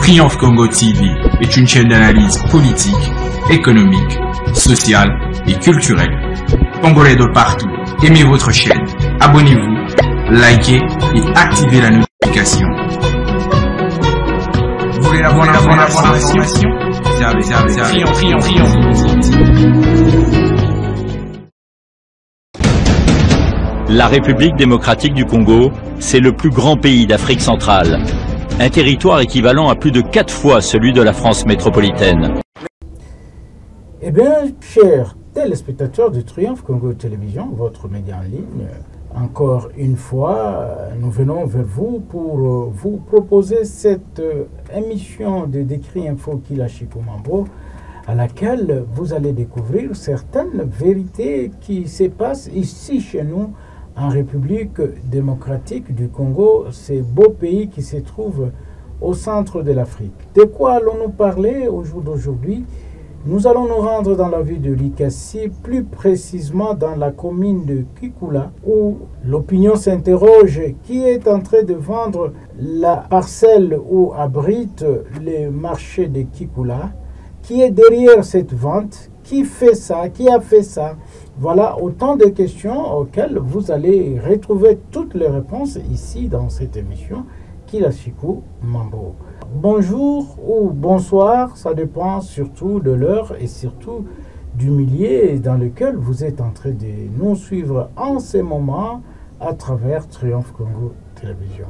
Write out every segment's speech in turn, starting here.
Triomphe Congo TV est une chaîne d'analyse politique, économique, sociale et culturelle. Congolais de partout, aimez votre chaîne, abonnez-vous, likez et activez la notification. Vous voulez la bonne information? La République démocratique du Congo, c'est le plus grand pays d'Afrique centrale. Un territoire équivalent à plus de 4 fois celui de la France métropolitaine. Eh bien, chers téléspectateurs de Triomphe Congo Télévision, votre média en ligne, encore une fois, nous venons vers vous pour vous proposer cette émission de Décrit Info Kila Chikou-Mambo, à laquelle vous allez découvrir certaines vérités qui se passent ici chez nous, en République démocratique du Congo, ce beau pays qui se trouve au centre de l'Afrique. De quoi allons-nous parler au jour d'aujourd'hui? Nous allons nous rendre dans la ville de Likasi, plus précisément dans la commune de Kikula, où l'opinion s'interroge qui est en train de vendre la parcelle où abrite le marché de Kikula, qui est derrière cette vente, qui fait ça, qui a fait ça. Voilà autant de questions auxquelles vous allez retrouver toutes les réponses ici dans cette émission Kila Chikou-Mambo. Bonjour ou bonsoir, ça dépend surtout de l'heure et surtout du milieu dans lequel vous êtes en train de nous suivre en ce moment à travers Triomphe Congo Télévision.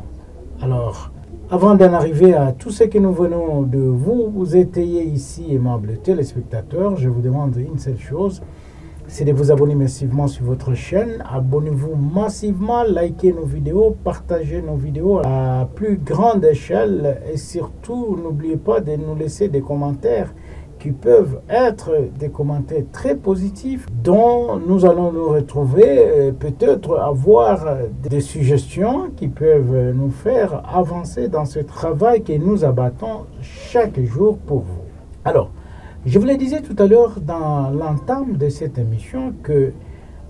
Alors, avant d'en arriver à tout ce que nous venons de vous étayer ici, aimables téléspectateurs, je vous demande une seule chose, c'est de vous abonner massivement sur votre chaîne. Abonnez-vous massivement, likez nos vidéos, partagez nos vidéos à plus grande échelle et surtout n'oubliez pas de nous laisser des commentaires qui peuvent être des commentaires très positifs dont nous allons nous retrouver, peut-être avoir des suggestions qui peuvent nous faire avancer dans ce travail que nous abattons chaque jour pour vous. Alors, je vous le disais tout à l'heure dans l'entame de cette émission que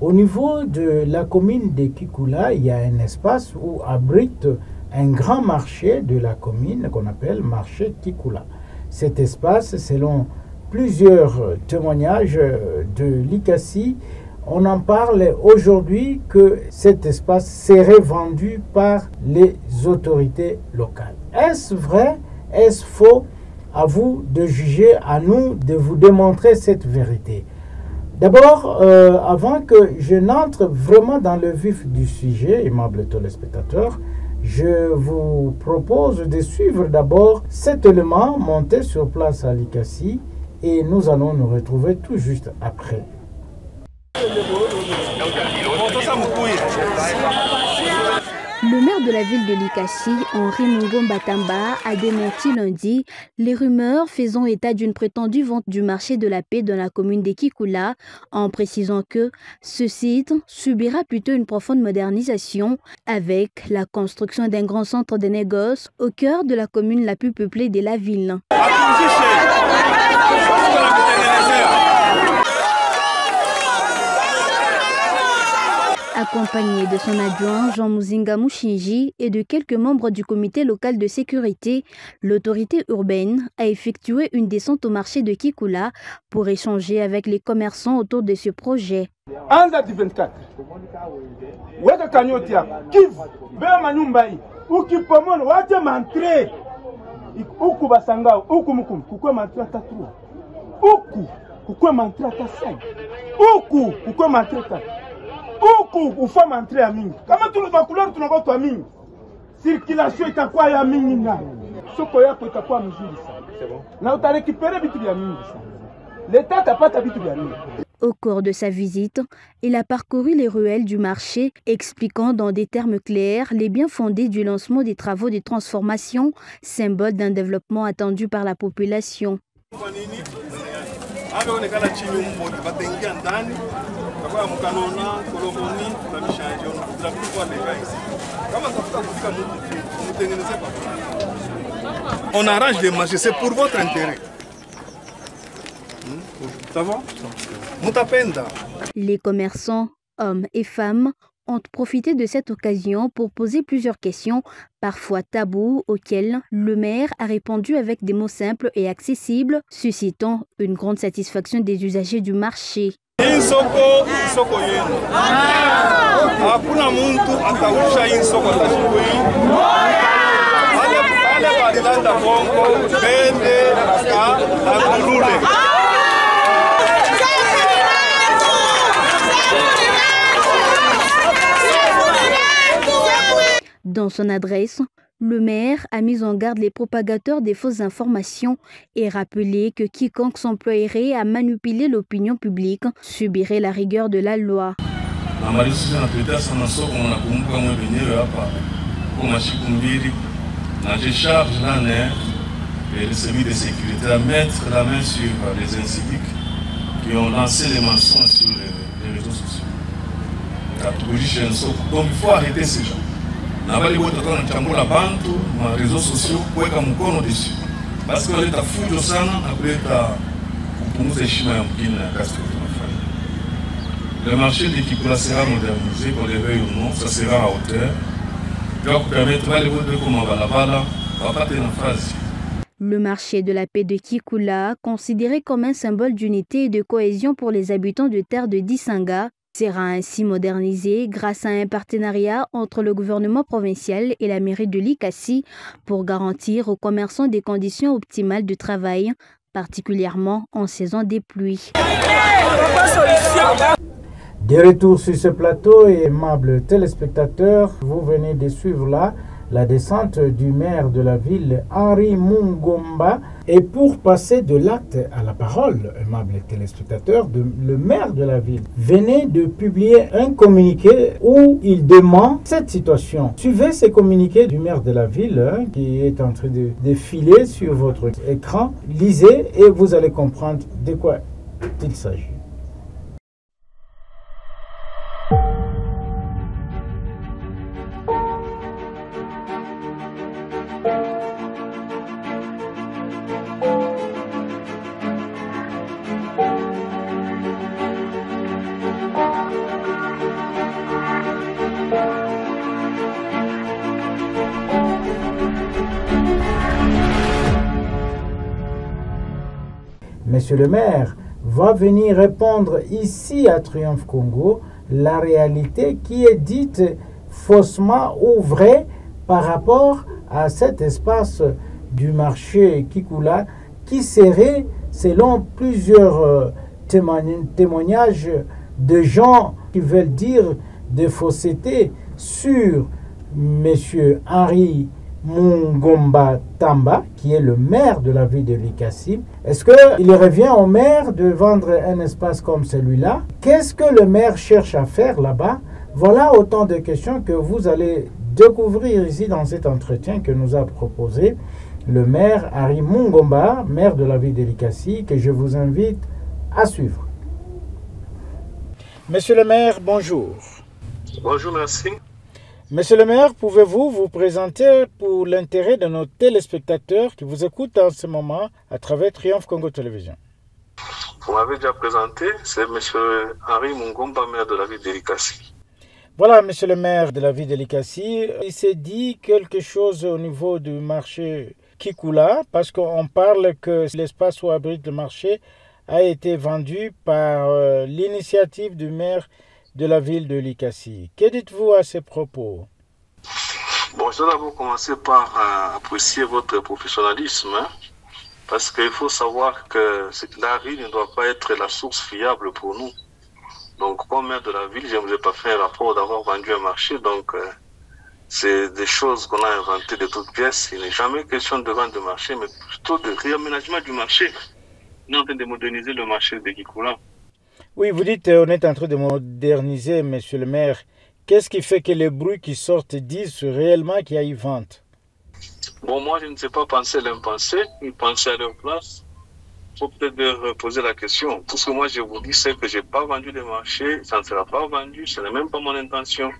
au niveau de la commune de Kikula, il y a un espace où abrite un grand marché de la commune qu'on appelle marché Kikula. Cet espace, selon plusieurs témoignages de Likasi, on en parle aujourd'hui que cet espace serait vendu par les autorités locales. Est-ce vrai? Est-ce faux? À vous de juger, à nous de vous démontrer cette vérité. D'abord, avant que je n'entre vraiment dans le vif du sujet, aimables téléspectateurs, je vous propose de suivre d'abord cet élément monté sur place à Likasi et nous allons nous retrouver tout juste après. Le maire de la ville de Likasi, Henri Mungo Batamba, a démenti lundi les rumeurs faisant état d'une prétendue vente du marché de la paix dans la commune de Kikula, en précisant que ce site subira plutôt une profonde modernisation avec la construction d'un grand centre de négoce au cœur de la commune la plus peuplée de la ville. Accompagné de son adjoint Jean Muzinga Mushinji et de quelques membres du comité local de sécurité, l'autorité urbaine a effectué une descente au marché de Kikula pour échanger avec les commerçants autour de ce projet. Huku ufama entre ya mingi. Kama tuna couleur tunabota ya mingi. Circulation itakuwa ya mingi na. Soko yako itakuwa mzuri sana. C'est bon. Na utarekipere vitu vya mingi sana. L'État tapata vitu vya mingi. Au cours de sa visite, il a parcouru les ruelles du marché, expliquant dans des termes clairs les biens fondés du lancement des travaux de transformation, symbole d'un développement attendu par la population. On arrange des marchés, c'est pour votre intérêt. Ça va? Les commerçants, hommes et femmes, ont profité de cette occasion pour poser plusieurs questions, parfois tabous, auxquelles le maire a répondu avec des mots simples et accessibles, suscitant une grande satisfaction des usagers du marché. Dans son adresse, le maire a mis en garde les propagateurs des fausses informations et rappelé que quiconque s'employerait à manipuler l'opinion publique subirait la rigueur de la loi. Je charge l'ANER et le service de sécurité à mettre la main sur les inciviques qui ont lancé les mensonges sur les réseaux sociaux. Donc il faut arrêter ces gens. Les réseaux sociaux dessus. Parce que l'État fouille au sein après le marché de Kikoula sera modernisé, qu'on le veuille ou non, ça sera à hauteur. Le marché de la paix de Kikoula, considéré comme un symbole d'unité et de cohésion pour les habitants de terre de Disanga, sera ainsi modernisé grâce à un partenariat entre le gouvernement provincial et la mairie de Likasi pour garantir aux commerçants des conditions optimales de travail, particulièrement en saison des pluies. De retour sur ce plateau et aimables téléspectateurs, vous venez de suivre là la descente du maire de la ville, Henri Mungomba. Et pour passer de l'acte à la parole, aimables téléspectateurs, le maire de la ville venait de publier un communiqué où il demande cette situation. Suivez ce communiqué du maire de la ville qui est en train de défiler sur votre écran. Lisez et vous allez comprendre de quoi il s'agit. Monsieur le maire va venir répondre ici à Triomphe Congo la réalité qui est dite faussement ou vraie par rapport à cet espace du marché Kikoula qui serait, selon plusieurs témoignages de gens qui veulent dire de fausseté sur monsieur Henri Mungomba Tamba, qui est le maire de la ville de Likasi. Est-ce qu'il revient au maire de vendre un espace comme celui-là? Qu'est-ce que le maire cherche à faire là-bas? Voilà autant de questions que vous allez découvrir ici dans cet entretien que nous a proposé le maire Henri Mungomba, maire de la ville de Likasi, que je vous invite à suivre. Monsieur le maire, bonjour. Bonjour, merci. Monsieur le maire, pouvez-vous vous présenter pour l'intérêt de nos téléspectateurs qui vous écoutent en ce moment à travers Triomphe Congo Télévision? Vous m'avez déjà présenté, c'est monsieur Henri Mungomba, maire de la ville de Likasi. Voilà, monsieur le maire de la ville de Likasi, il s'est dit quelque chose au niveau du marché Kikoula, parce qu'on parle que l'espace où abrite le marché a été vendu par l'initiative du maire de la ville de Likasi. Que dites-vous à ces propos? Bon, je dois d'abord commencer par apprécier votre professionnalisme, parce qu'il faut savoir que la ville ne doit pas être la source fiable pour nous. Donc, comme maire de la ville, je ne vous ai pas fait un rapport d'avoir vendu un marché, donc c'est des choses qu'on a inventées de toutes pièces. Il n'est jamais question de vendre de marché, mais plutôt de réaménagement du marché. On est en train de moderniser le marché de Kikoula. Oui, vous dites on est en train de moderniser, monsieur le maire. Qu'est-ce qui fait que les bruits qui sortent disent réellement qu'il y a eu vente? Bon, moi, je ne sais pas penser l'impensé, ils pensaient à leur place. Il faut peut-être leur poser la question. Tout ce que moi, je vous dis, c'est que je n'ai pas vendu le marché, ça ne sera pas vendu, ce n'est même pas mon intention.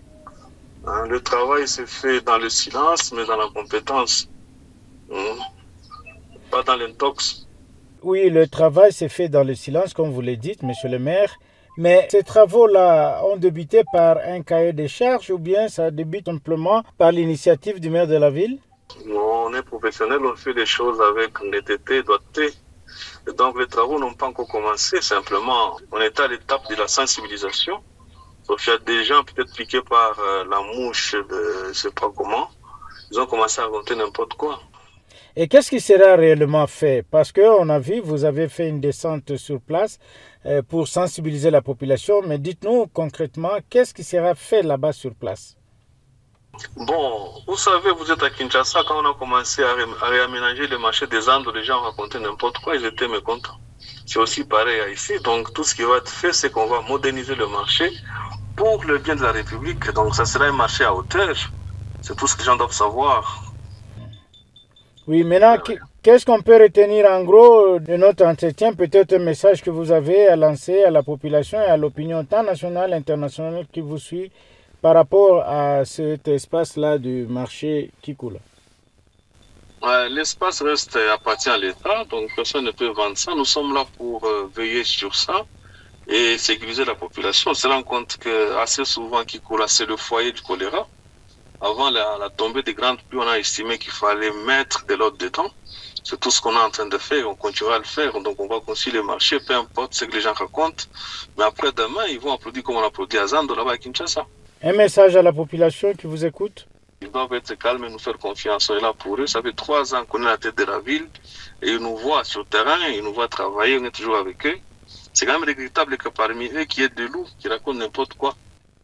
Le travail s'est fait dans le silence, mais dans la compétence, pas dans l'intox. Oui, le travail s'est fait dans le silence, comme vous le dites, monsieur le maire. Mais ces travaux-là ont débuté par un cahier des charges ou bien ça débute simplement par l'initiative du maire de la ville? On est professionnel, on fait les choses avec honnêteté, doigté. Donc les travaux n'ont pas encore commencé, simplement on est à l'étape de la sensibilisation. Donc il y a des gens peut-être piqués par la mouche de je ne sais pas comment, ils ont commencé à raconter n'importe quoi. Et qu'est-ce qui sera réellement fait? Parce qu'on a vu, vous avez fait une descente sur place pour sensibiliser la population, mais dites-nous concrètement, qu'est-ce qui sera fait là-bas sur place? Bon, vous savez, vous êtes à Kinshasa, quand on a commencé à réaménager le marché des Andes, les gens racontaient n'importe quoi, ils étaient mécontents. C'est aussi pareil ici, donc tout ce qui va être fait, c'est qu'on va moderniser le marché pour le bien de la République. Donc ça sera un marché à hauteur, c'est tout ce que les gens doivent savoir. Oui, maintenant, qu'est-ce qu'on peut retenir en gros de notre entretien? Peut-être un message que vous avez à lancer à la population et à l'opinion tant nationale internationale qui vous suit par rapport à cet espace-là du marché Kikula. L'espace appartient à l'État, donc personne ne peut vendre ça. Nous sommes là pour veiller sur ça et sécuriser la population. On se rend compte que assez souvent Kikula, c'est le foyer du choléra. Avant la tombée des grandes pluies, on a estimé qu'il fallait mettre de l'ordre dedans. C'est tout ce qu'on est en train de faire, on continuera à le faire. Donc on va concilier le marché, peu importe ce que les gens racontent. Mais après demain, ils vont applaudir comme on applaudit à Zando, là-bas à Kinshasa. Un message à la population qui vous écoute? Ils doivent être calmes et nous faire confiance. On est là pour eux. Ça fait 3 ans qu'on est à la tête de la ville. Et ils nous voient sur le terrain, ils nous voient travailler, on est toujours avec eux. C'est quand même regrettable que parmi eux, qu'il y ait des loups qui racontent n'importe quoi.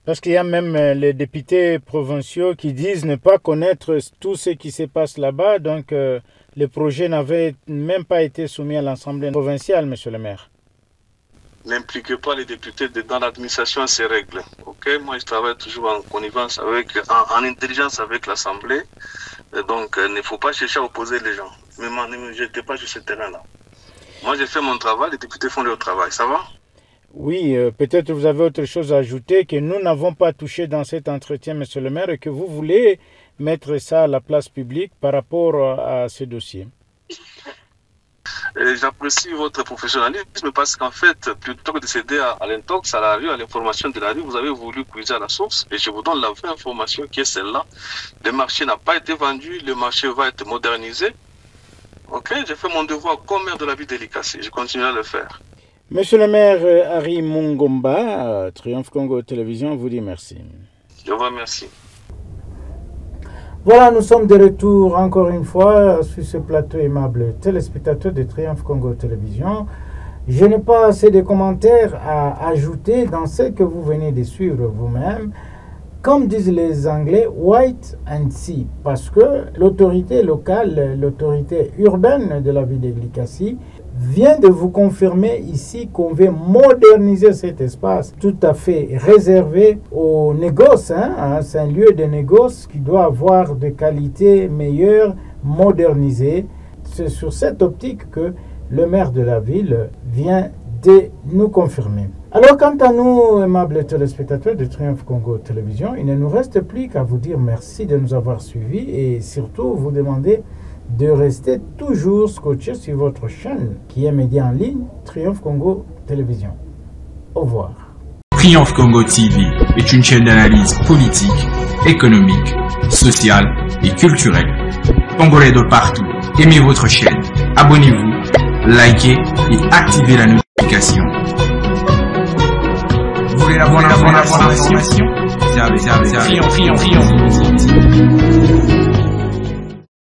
Parce qu'il y a même les députés provinciaux qui disent ne pas connaître tout ce qui se passe là-bas. Donc, le projet n'avait même pas été soumis à l'Assemblée provinciale, monsieur le maire. N'impliquez pas les députés dans l'administration à ces règles. Okay? Moi, je travaille toujours en connivence, en intelligence avec l'Assemblée. Donc, il ne faut pas chercher à opposer les gens. Ne me jetez pas sur ce terrain-là. Moi, j'ai fait mon travail, les députés font leur travail. Ça va? Oui, peut-être vous avez autre chose à ajouter que nous n'avons pas touché dans cet entretien, monsieur le maire, et que vous voulez mettre ça à la place publique par rapport à ce dossier. J'apprécie votre professionnalisme parce qu'en fait, plutôt que de céder à l'intox, à la rue, à l'information de la rue, vous avez voulu puiser à la source et je vous donne la vraie information qui est celle-là. Le marché n'a pas été vendu, le marché va être modernisé. Ok, j'ai fait mon devoir comme maire de la ville de Likasi, je continuerai à le faire. Monsieur le maire Harry Mungomba, Triomphe Congo Télévision, vous dit merci. Je vous remercie. Voilà, nous sommes de retour encore une fois sur ce plateau aimable téléspectateurs de Triomphe Congo Télévision. Je n'ai pas assez de commentaires à ajouter dans ce que vous venez de suivre vous-même. Comme disent les Anglais, wait and see, parce que l'autorité locale, l'autorité urbaine de la ville de Likasi vient de vous confirmer ici qu'on veut moderniser cet espace tout à fait réservé aux négoces. C'est un lieu de négoce qui doit avoir des qualités meilleures, modernisées. C'est sur cette optique que le maire de la ville vient de nous confirmer. Alors, quant à nous, aimables téléspectateurs de Triomphe Congo Télévision, il ne nous reste plus qu'à vous dire merci de nous avoir suivis et surtout vous demander de rester toujours scotché sur votre chaîne qui est média en ligne Triomphe Congo Télévision. Au revoir. Triomphe Congo TV est une chaîne d'analyse politique, économique, sociale et culturelle. Congolais de partout, aimez votre chaîne, abonnez-vous, likez et activez la notification. Vous voulez la bonne information? Triomphe.